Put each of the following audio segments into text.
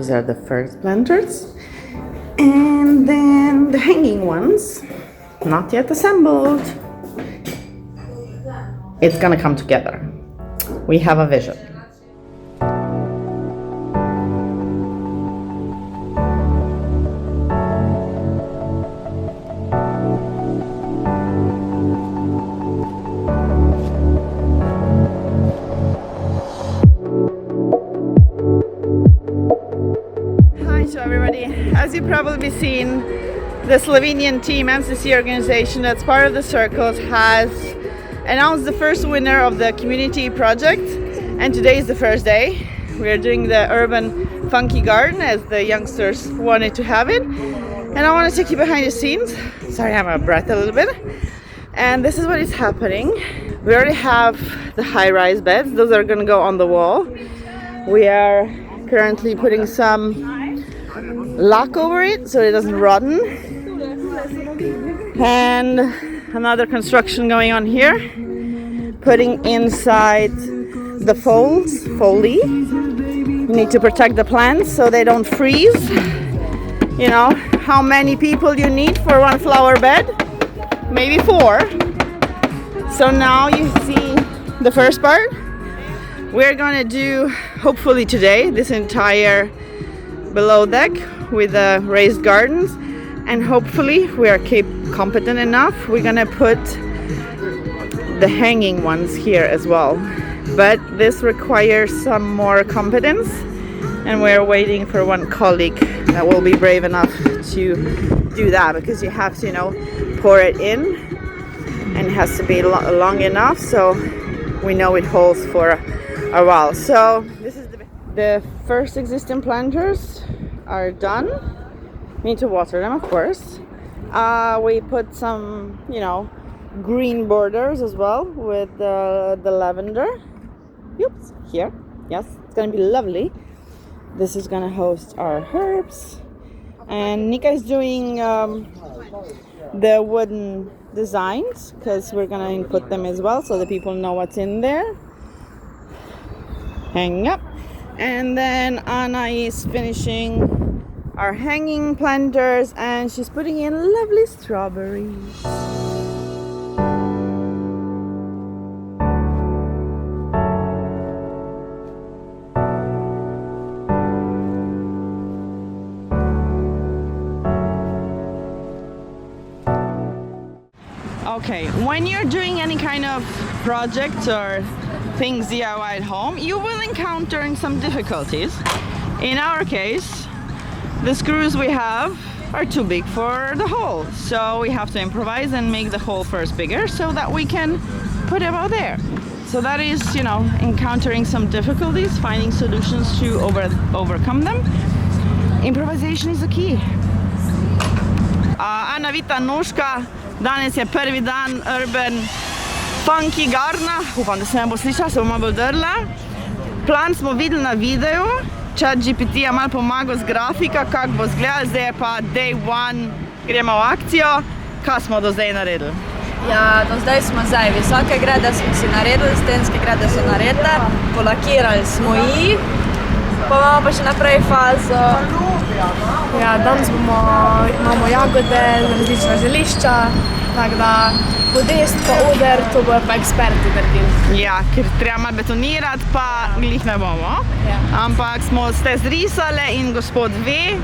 These are the first planters. And then the hanging ones, not yet assembled. It's gonna come together. We have a vision. As you've probably seen, the Slovenian team, MCC organization that's part of the Circles, has announced the first winner of the community project, and today is the first day. We are doing the urban funky garden as the youngsters wanted to have it, and I want to take you behind the scenes. Sorry, I'm out of breath a little bit. And this is what is happening. We already have the high-rise beds. Those are going to go on the wall. We are currently putting some lac over it so it doesn't rotten, and another construction going on here, putting inside the foley. You need to protect the plants so they don't freeze. You know how many people you need for one flower bed? Maybe 4. So now you see the first part. We're gonna do, hopefully today, this entire below deck with the raised gardens, and hopefully we are competent enough, we're gonna put the hanging ones here as well. But this requires some more competence, and we're waiting for one colleague that will be brave enough to do that, because you have to, you know, pour it in, and it has to be long enough so we know it holds for a while. So this is the first existing planters are done. We need to water them, of course. We put some, you know, green borders as well with the lavender. Oops, here. Yes, it's gonna be lovely. This is gonna host our herbs. And Nika is doing the wooden designs, because we're gonna input them as well so that people know what's in there. Hang up. And then Anna is finishing our hanging planters, and she's putting in lovely strawberries. Okay, when you're doing any kind of project or things DIY at home, you will encounter some difficulties. In our case, the screws we have are too big for the hole, so we have to improvise and make the hole first bigger so that we can put it out there. So that is, you know, encountering some difficulties, finding solutions to overcome them. Improvisation is the key. Ana Vita Nuška, danes je prvi dan urban funky gardna. Upam, da se ne bo slišala, se bo malo bolj drla. Plan smo videli na videu. ChatGPT je malo pomagal z grafika, kako bo izgledal. Zdaj je pa day one, gremo v akcijo. Kaj smo do zdaj naredili? Ja, do zdaj smo visoke grede smo si naredili, stenske grede so naredile, polakirali smo jih, pa imamo pa še naprej fazo. Ja, danes imamo jagode, različna zelišča, tako da podest pa oder, to bojo pa eksperti naredili. Ja, ker treba malo betonirati, pa glih ne bomo. Ja. Ampak ste zrisali in gospod ve,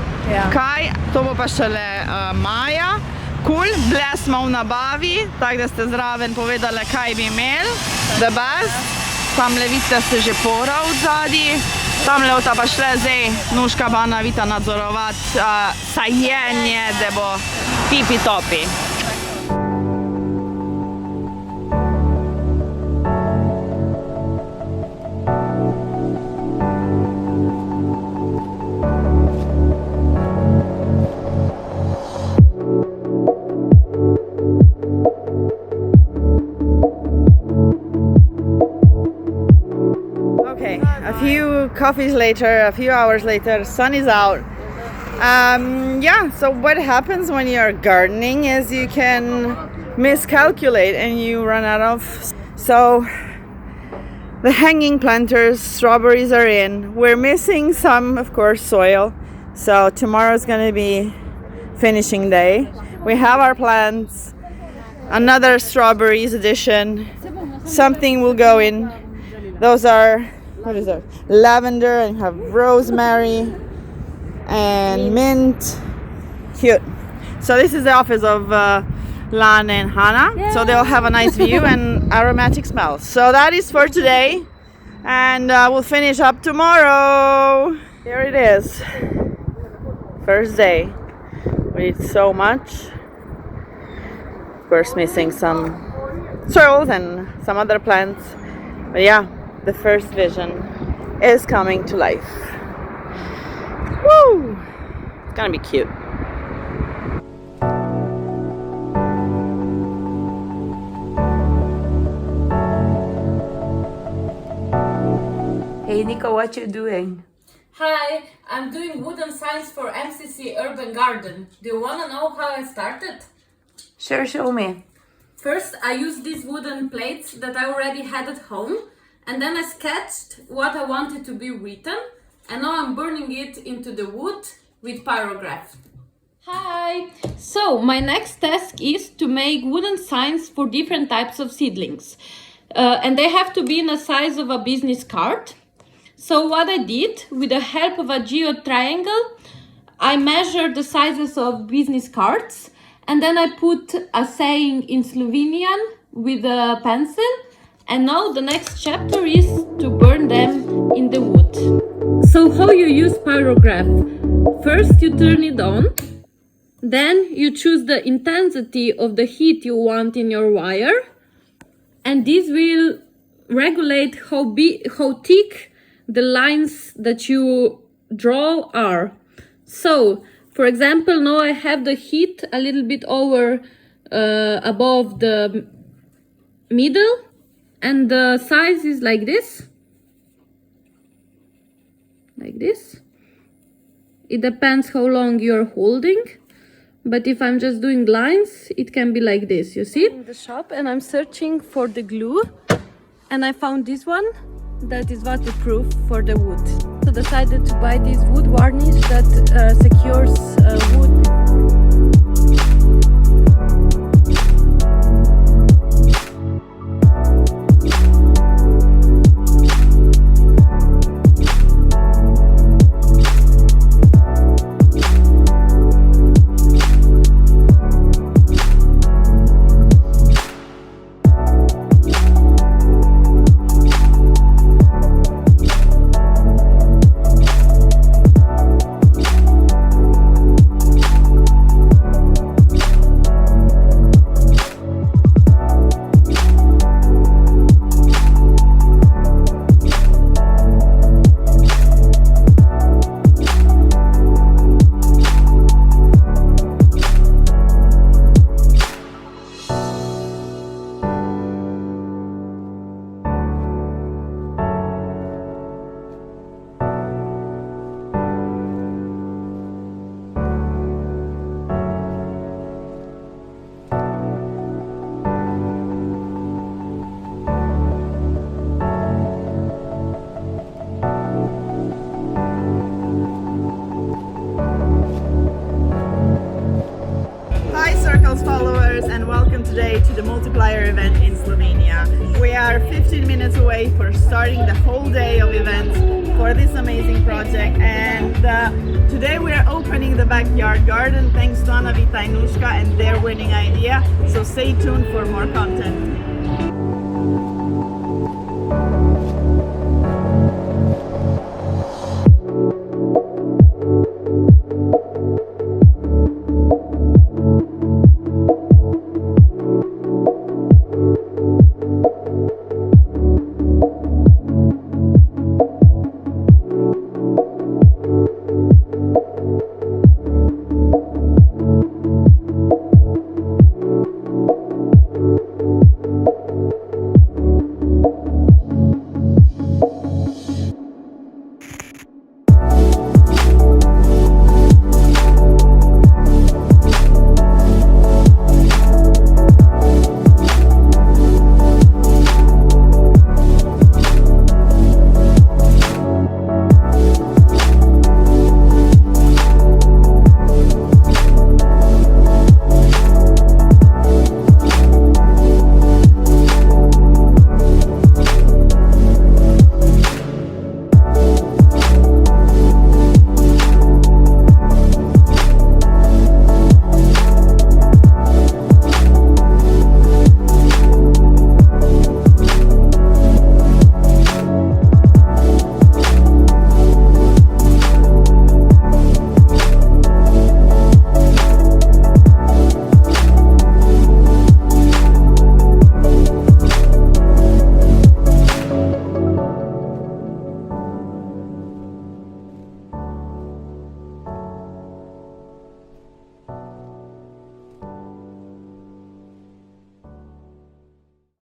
kaj, to bo pa šele maja. Cool, bile smo v nabavi, tako da ste zraven povedali, kaj bi imeli. The best. Tamle vidite se že pora v zadnji. Tamle bo ta pa šle zdaj Nuška pa Ana Vita nadzorovati sajenje, da bo tipi topi. Coffees later, a few hours later, sun is out. Yeah, so what happens when you're gardening is you can miscalculate and you run out of. So The hanging planters, strawberries are in. We're missing some, of course, soil. So tomorrow's gonna be finishing day. We have our plants. Another strawberries edition. Something will go in. Those are, what is that? Lavender, and have rosemary and mint. Cute. So this is the office of Lana and Hannah. So they'll have a nice view and aromatic smells. So that is for today. And we'll finish up tomorrow. Here it is. First day. We did so much. Of course, missing some sorrels and some other plants. But yeah, the first vision is coming to life. Woo! It's gonna be cute. Hey Nico, what you doing? Hi, I'm doing wooden signs for MCC Urban Garden. Do you want to know how I started? Sure, show me. First, I used these wooden plates that I already had at home, and then I sketched what I wanted to be written, and now I'm burning it into the wood with pyrograph. Hi! So, my next task is to make wooden signs for different types of seedlings. And they have to be in the size of a business card. So what I did, with the help of a geo triangle, I measured the sizes of business cards, and then I put a saying in Slovenian with a pencil, and now the next chapter is to burn them in the wood. So how you use pyrograph? First you turn it on, then you choose the intensity of the heat you want in your wire, and this will regulate how thick the lines that you draw are. So, for example, now I have the heat a little bit over above the middle, and the size is like this. Like this. It depends how long you're holding, but if I'm just doing lines, it can be like this, you see? In the shop, and I'm searching for the glue, and I found this one. That is waterproof for the wood. So decided to buy this wood varnish that secures wood. Followers, and welcome today to the multiplier event in Slovenia. We are 15 minutes away for starting the whole day of events for this amazing project, and today we are opening the backyard garden thanks to Anna Vita and Nushka and their winning idea, so stay tuned for more content.